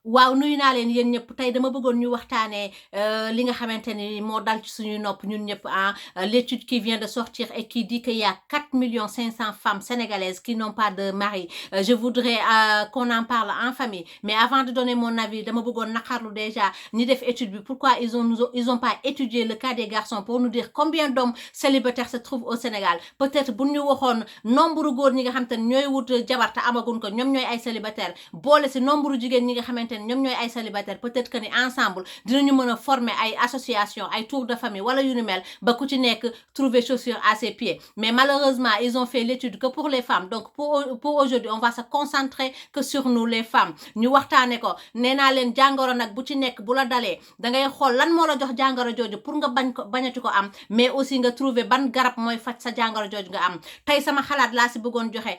waaw nuyu naa leen yéen ñëpp tey dama bëggoon ñu waxtaanee li nga xamante ni moo dal ci suñuy nopp ñun ñëpp l'étude qui vient de sortir et qui dit qu'il y a 4 500 000 femmes sénégalaises qui n'ont pas de mari. Je voudrais qu'on en parle en famille, mais avant de donner mon avis dama bëggoon naqarlu déjà ñi def étude bi pourquoi ils ont pas étudié le cas des garçons pour nous dire combien d'hommes célibataires se trouvent au Sénégal. Peut-être bu ñu waxoon nombre góor ñi nga xamante ne ñooy wut jabar te amagun ko ñoom ñooy ay célibataires boole si nombre jigéen ñi nga xamante ne ñoom ñooy ay célibataires peut-être que ni ensemble dinañu mën a former ay association ay tour de famille wala yu ni mel ba ku ci nekk trouver chaussure à ses pieds. Mais malheureusement ils ont fait l'étude que pour les femmes. Donc pour aujourd'hui on va se concentrer que sur nous les femmes. ñu waxtaane ko nee naa leen jàngoro nag bu ci nekk bu la dalee da ngay xool lan moo la jox jàngoro jooju pour nga bañati ko am, mais aussi nga trouver ban garab mooy faj sa jàngoro jooju nga am. Tey sama xalaat laa si bëggoon joxe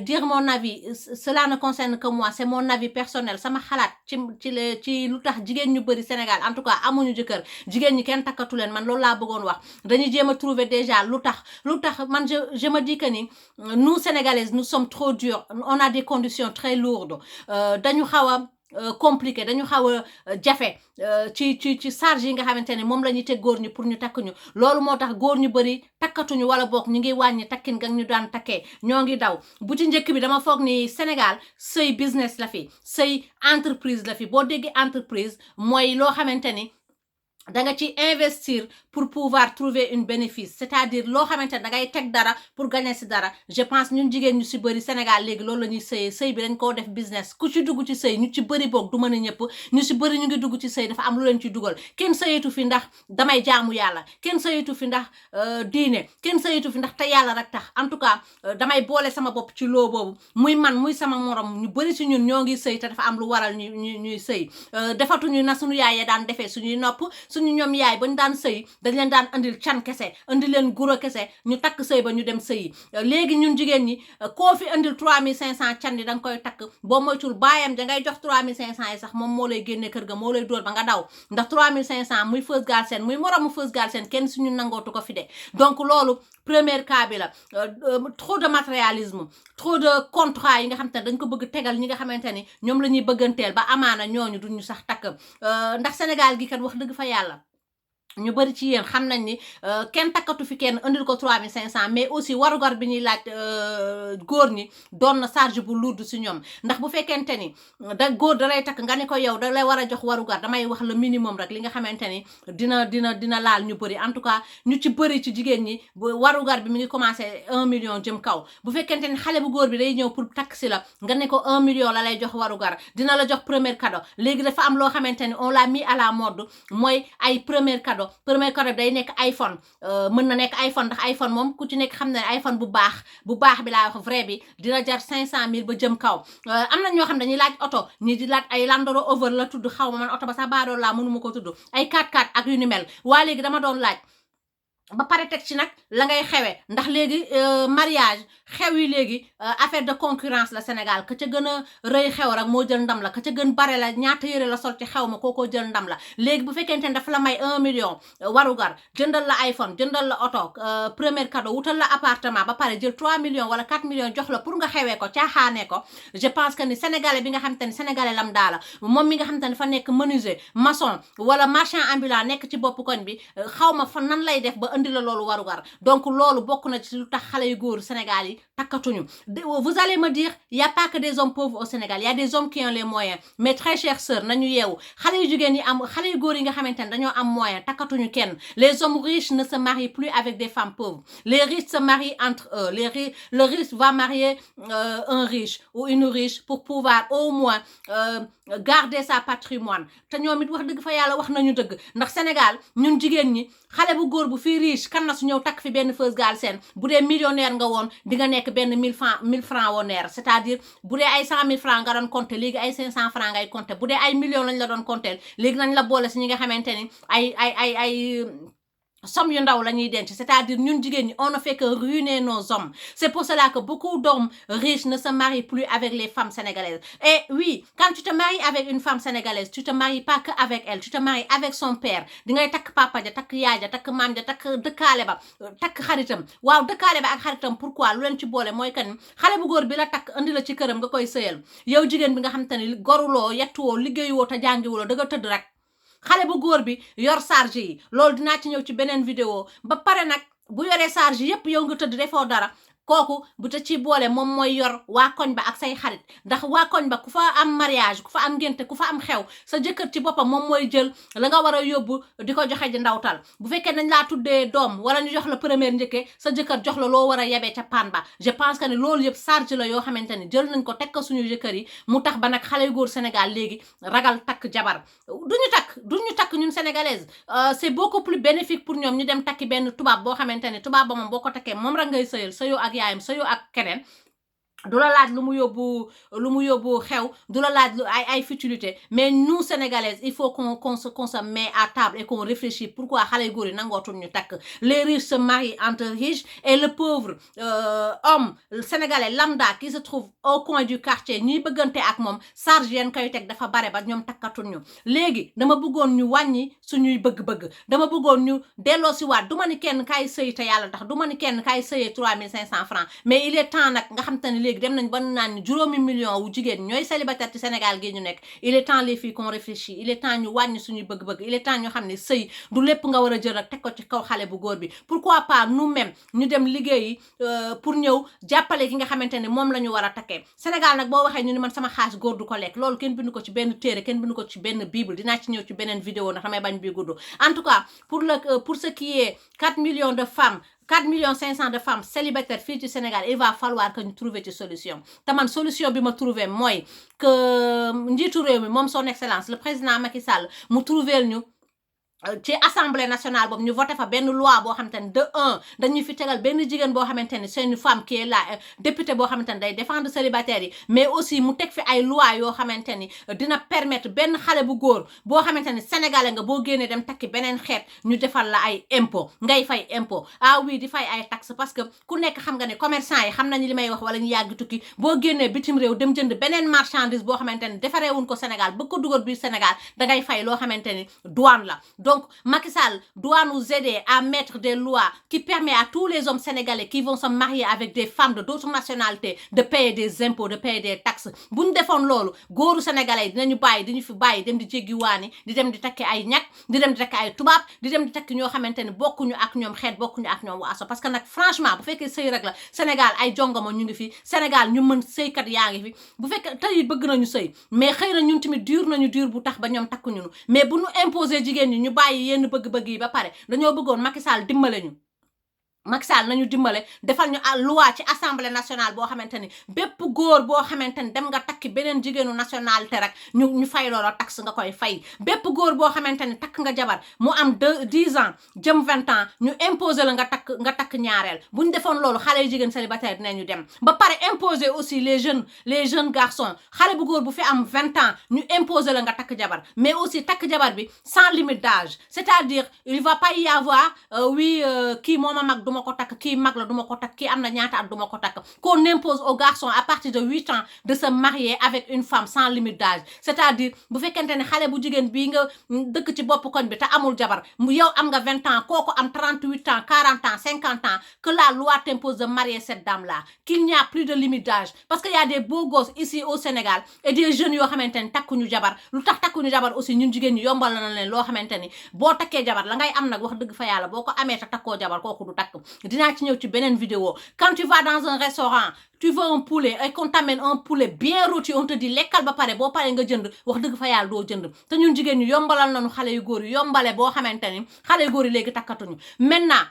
dire mon avis, cela ne concerne que moi, c'est mon avis personnel. Sama xalaat ci lu tax jigéen ñu bëri Sénégal en tout cas amuñu jëkkër jigéen ñi kenn takkatu leen man loolu laa bëggoon wax. Dañuy jéem a trouver déjà lu tax man je me dis que ni nous Sénégalaises nous sommes trop durs, on a des conditions très lourdes, dañu xaw a compliqué dañu xaw a jafe ci charge yi nga xamante ne moom la ñuy teg góor ñi pour ñu takk ñu. Loolu moo tax góor ñu bëri takkatuñu wala boog ñu ngi wàññi takkin nga ñu daan takkee ñoo ngi daw. Bu ci njëkk bi dama foog ni Sénégal sëy business la fi, sëy entreprise la fi. Boo déggee entreprise mooy loo xamante ni da nga ci investir pour pouvoir trouver une bénéfice, c'est-à-dire loo xamante ne da ngay teg dara pour gagner si dara. Je pense ñun jigéen ñu si bëri Sénégal léegi loolu la ñuy sëyee sëy bi dañ koo def business. Ku ci dugg ci sëy ñu ci bëri boog du mën a ñëpp ñu si bëri ñu ngi dugg ci sëy dafa am lu leen ci dugal. Kenn sëyetu fi ndax damay jaamu yàlla, kenn sëyetu fi ndax diine, kenn sëyetu fi ndax te yàlla rek tax. En tout cas damay boole sama bopp ci loo boobu muy man muy sama morom ñu bëri si ñun ñoo ngi sëy te dafa am lu waral ñuy sëy. Defatuñu na suñu yaay ya daan defee suñuy nopp suñu ñoom yaay bañ daan sëy dañ leen daan andil can kese andil leen guro kese ñu takk sëy ba ñu dem sëyi. Léegi ñun jigéen ñi koo fi andil 3500 can yi da nga koy takk boo moytul baayam da ngay jox 3500 yi sax moom moo lay génne kër ga moo lay dóor ba nga daw ndax 3500 muy Feuz Galsen muy moromu Feuz Galsen kenn suñu nangootu ko fi de. Donc loolu premier cas bi la trop de matérialisme, trop de contrat yi nga xam te dañ ko bëgg tegal ñi nga xamante ni ñoom la ñuy bëgganteel ba amaana ñooñu duñu sax takk. Ndax Sénégal gi kat wax dëgg fa yàlla ñu bëri ci yéen xam nañ ni kenn takkatu fi kenn andil ko 3500, mais aussi warugar bi ñuy laaj góor ñi doon na charge bu lourd si ñoom. Ndax bu fekkente ni góor da lay takk nga ne ko yow da lay war a jox warugar, damay wax le minimum rek li nga xamante ni dina laal ñu bëri. En tout cas ñu ci bëri ci jigéen ñi warugar bi mi ngi commencé 1 million jëm kaw. Bu fekkente ni xale bu góor bi day ñëw pour takk si la nga ne ko 1 million la lay jox warugar, dina la jox premier cadeau. Léegi dafa am loo xamante ni on l'a mis à la mode mooy ay premier cadeau bi day nekk iPhone. Mën na nekk iPhone ndax iPhone moom ku ci nekk xam ne iPhone bu baax bi laa wax vrai bi dina jar 500 000 ba jëm kaw. Am na ñoo xam dañuy laaj oto ñi di laaj ay Land Rover la tudd xaw ma man oto ba sax baadoo laa mënuma ko tudd ay 4x4 ak yu ni mel. Waa léegi dama doon laaj ba pare teg ci nag la ngay xewe ndax léegi mariage xew yi léegi affaire de concurrence la Sénégal ka ca gën a rëy xew rek moo jël ndam la ka ca gën bare la ñaata yëre la sol ci xew ma kookoo jël ndam la. Léegi bu fekkente ne dafa la may 1 million warugar jëndal la iPhone jëndal la oto premier cadeau wutal la appartement ba pare jël 3 millions wala 4 millions jox la pour nga xewee ko caaxaanee ko. Je pense que ni sénégalais bi nga xam te ne sénégalais lam daala moom mi nga xam te ne fa nekk menuisier maçon wala marchand ambulant nekk ci bopp koñ bi xaw ma fa nan lay def ba indi la loolu warugar. Donc loolu bokk na ci lu tax xale yu góor Sénégal yi takkatuñu. Vous allez me dire il y a pas que des hommes pauvres au Sénégal, il y a des hommes qui ont les moyens, mais très chère sœur nañu yeewu xale yu jigéen yi am xale yu góor yi nga xamante ne dañoo am moyen takkatuñu kenn. Les hommes riches ne se marient plus avec des femmes pauvres. Les riches se marient entre eux. Le riche va marier un riche ou une riche pour pouvoir au moins garder sa patrimoine. Te ñoom it wax dëgg fa yàlla wax nañu dëgg ndax Sénégal ñun jigéen ñi xale bu góor bu fii riche kan na su ñëw takk fi benn Feuz Galsen bu dee millionnaire nga woon di nga nekk benn 1000 francs woneer, c'est-à-dire bu dee ay 100 000 francs nga doon compter léegi ay 500 francs ngay compter. Bu dee ay millions lañ la doon compter léegi nañ la boole si ñi nga xamante ni ay somme yu ndaw la ñuy denc, c'est-à-dire ñun jigéen ñi on ne fait que ruiner nos hommes. C'est pour cela que beaucoup d'hommes riches ne se marient plus avec les femmes sénégalaises. Et oui, quand tu te maries avec une femme sénégalaise, tu te maries pas que avec elle, tu te maries avec son père. Di ngay takk papa ja, takk yaay ja, takk maam ja, takk dëkkaale ba, takk xaritam. Waaw dëkkaale ba ak xaritam pourquoi lu leen ci boole mooy kan xale bu góor bi la takk andi la ci këram nga koy sëyal. Yow jigéen bi nga xam te ne goruloo, yettuwoo, liggéeyuwoo te jàngiwuloo, da nga tëdd rek. xale bu góor bi yor charge yi loolu dinaa ci ñëw ci beneen vidéo ba pare nag bu yoree charge yépp yow nga tëdd defoo dara kooku bu ta ci boole moom mooy yor waa koñ ba ak say xarit ndax waa koñ ba ku fa am mariage ku fa am ngénte ku fa am xew sa jëkkër ci boppam moom mooy jël la nga war a yóbbu di ko joxe ji ndawtal bu fekkee dañ laa tuddee doom wala ñu jox la première njëkkee sa jëkkër jox la loo war a yebee ca paan ba je pense que ne loolu yëpp charge la yoo xamante ni jël nañ ko teg ko suñu jëkkër yi mu tax ba nag xale yu góor Sénégal léegi ragal takk jabar duñu takk ñun sénégalaise c'est beaucoup plus bénéfique pour ñoom ñu dem takki benn tubaab boo xamante ne tubaab ba moom boo ko takkee moom rek ngay sëyal sëyoo ak yaayam sëyoo ak keneen du la laaj lu mu yóbbu xew du la laaj ay futilité mais nous sénégalaises il faut qu'on se met à table et qu'on réfléchit pourquoi xale yu góor yi nangootul ñu takk les riches se marient entre riches et le pauvre homme sénégalais lambda qui se trouve au coin du quartier ñuy bëggante ak moom charge yeen koy teg dafa bare ba ñoom takkatul ñu léegi dama bëggoon ñu wàññi suñuy bëgg-bëgg dama bëggoon ñu delloo si waat du ma ni kenn kaay sëy te yàlla tax du ma ni kenn kaay sëyee 3500 francs mais il est temps nag nga xam te ne léegi dem nañ ba naan juróomi million wu jigéen ñooy célibataire ci Sénégal gi ñu nekk il est temps les filles qu'on réfléchit il est temps ñu wàññi suñuy bëgg-bëgg il est temps ñu xam ne sëy du lépp nga war a jël rek teg ko ci kaw xale bu góor bi pourquoi pas nous-mêmes ñu dem liggéeyi pour ñëw jàppale ki nga xamante ne moom la ñu war a takkee Sénégal nag boo waxee ñu ni man sama xaas góor du ko lekk loolu kenn bindu ko ci benn téere kenn bindu ko ci benn bible dinaa ci ñëw ci beneen vidéo ndax damay bañ bi gudd en tout cas pour ce qui est 4 millions de femmes 4 500 000 de femmes célibataires fii ci Sénégal il va falloir que ñu trouver ci solution te man solution bi ma trouver mooy que njiitu réew mi moom son excellence le président Macky Sall mu trouver ñu ci assemblée nationale boobu ñu voté fa benn loi boo xamante ne de un dañuy fi tegal benn jigéen boo xamante ne c'est une femme qui est là député boo xamante ne day défendre célibataires yi mais aussi mu teg fi ay loi yoo xamante ni dina permettre benn xale bu góor boo xamante ne sénégalais nga boo génnee dem takki beneen xeet ñu defal la ay impôt ngay fay impôt ah oui di fay ay taxes parce que ku nekk xam nga ne commerçant yi xam nañu li may wax wala ñu yàgg tukki boo génnee bitim réew dem jënd beneen marchandise boo xamante ne defaree wuñ ko Sénégal bëgg ko dugal biir Sénégal dangay fay loo xamante ni douane la donc Macky Sall doit nous aider à mettre des lois qui permettent à tous les hommes sénégalais qui vont se marier avec des femmes de d'autres nationalités de payer des impôts de payer des taxes bu ñu defoon loolu góoru sénégalais yi dinañu bàyyi dañu fi bàyyi dem di jéggi waani di dem di takki ay ñag di dem di takki ay tubaab di dem di takki ñoo xamante ne bokkuñu ak ñoom xeet bokkuñu ak ñoom waaso parce que nag franchement bu fekkee sëy rek la Sénégal ay jongama ñu ngi fi Sénégal ñu mën sëykat yaa ngi fi bu fekkee tey bëgg nañu sëy mais xëy na ñun tamit dur nañu dur bu tax ba ñoom takkuñu mais bu ñu imposer jigéen ñi ñu bàyyi yenn bëgg-bëgg yi ba pare dañoo bëggoon Macky Sall dimbale ñu Macky Sall nañu dimbale defal ñu loi ci assemblée nationale boo xamante ni bépp góor boo xamante ni dem nga takki beneen jigéenu nationalité rek ñu fay loola taxe nga koy fay bépp góor boo xamante ni takk nga jabar mu am 10 ans jëm 20 ans ñu imposer la nga takk ñaareel bu ñu defoon loolu xale yu jigéen célibataire dinañu dem ba pare imposer aussi les jeunes garçons xale bu góor bu fi am 20 ans ñu imposer la nga takk jabar mais aussi takk jabar bi sans limite d'âge c'est-à-dire il va pas y avoir kii mooma mag duma ko takk kii mag la duma ko takk kii am na ñaata at duma ko takk qu'on impose aux garçons à partir de 8 ans de se marier avec une femme sans limite d'âge c'est-à-dire bu fekkente ne xale bu jigéen bii nga dëkk ci bopp koñ bi te amul jabar mu yow am nga 20 ans kooku am 38 ans 40 ans 50 ans que la loi t'impose de marier cette dame là qu'il n'y a plus de limite d'âge parce que y a des beaux gosses ici au Sénégal et des jeunes yoo xamante ne takkuñu jabar lu tax takkuñu jabar aussi ñun jigéen ñi yombal na leen loo xamante ni boo takkee jabar la ngay am nag wax dëgg fa yàlla boo ko amee te takkoo jabar kooku du takk dinaa ci ñëw ci beneen vidéo quand tu vas dans un restaurant tu veux un poulet et qu'on t'amène un poulet bien rôti on te dit lekkal ba pare boo paree nga jënd wax dëgg fa yàlla doo jënd te ñun jigéen ñi yombalal nañu xale yu góor yi yombale boo xamante ni xale yu góor yi léegi takkatuñu maintenant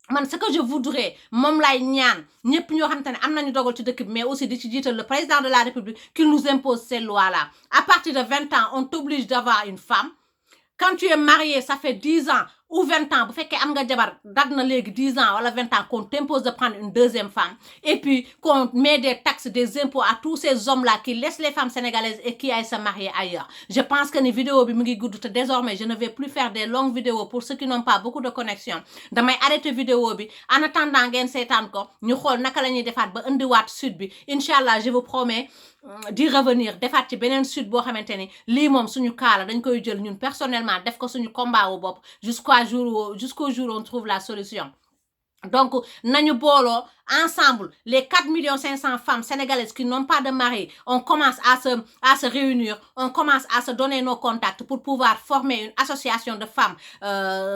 man ce que je voudrais moom lay ñaan ñëpp ñoo xamante ne am nañu dogal ci dëkk bi mais aussi di ci jiital le président de la République qu'il nous impose ces lois là à partir de 20 ans on t'oblige d'avoir une femme. Quand tu es marié, ça fait 10 ans, ou 20 ans bu fekkee am nga jabar dag na léegi 10 ans wala 20 ans qu'on t'impose de prendre une deuxième femme et puis qu'on met des taxes des impôts à tous ces hommes là qui laissent les femmes sénégalaises et qui aillent se marier ailleurs. Je pense que ni vidéo bi mu ngi gudd te désormais je ne vais plus faire des longues vidéos pour ceux qui n'ont pas beaucoup de connexion damay arrêter vidéo bi en attendant ngeen seetaan ko ñu xool naka la ñuy defaat ba indiwaat suite bi incha je vous promets d'y revenir defaat ci beneen suite boo xamante ni lii moom suñu kaala dañ koy jël ñun personnellement def ko suñu combat wu bopp jusqu'au jour où on trouve la solution. Donc, nañu booloo ensemble les 4 500 000 femmes sénégalaises qui n'ont pas de mari, on commence à se réunir, on commence à se donner nos contacts pour pouvoir former une association de femmes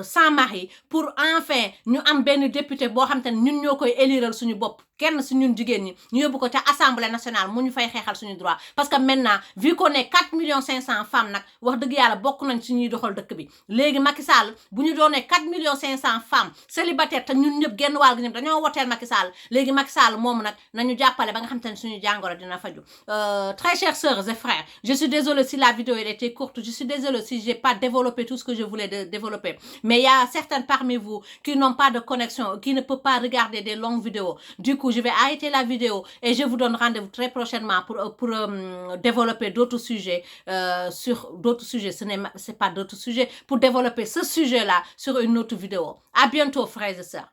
sans mari pour enfin ñu am benn député boo xam te ne ñun ñoo koy éliral suñu bopp kenn si ñun jigéen ñi ñu yóbbu ko ca assemblée nationale mu ñu fay xeexal suñu droit parce que maintenant vu qu'on est 4 500 000 femmes nag wax dëgg yàlla bokk nañ ci ñuy doxal dëkk bi léegi Macky Sall bu ñu doonee 4 500 000 femmes célibataires te ñun ñëpp genn wàll gi ñëpp dañoo woteel Macky Sall léegi Macky Sall moomu nag nañu jàppale ba nga xam te ne suñu jàngoro dina faju très chères sœurs et frères je suis désolée si la vidéo elle était courte je suis désolée si j'ai pas développé tout ce que je voulais développer mais il y a certaines parmi vous qui n'ont pas de connexion qui ne peuvent pas regarder des longues vidéos du coup je vais arrêter la vidéo et je vous donne rendez-vous très prochainement pour développer d'autres sujets sur d'autres sujets c'est pas d'autres sujets pour développer ce sujet là sur une autre vidéo à bientôt frères et sœurs.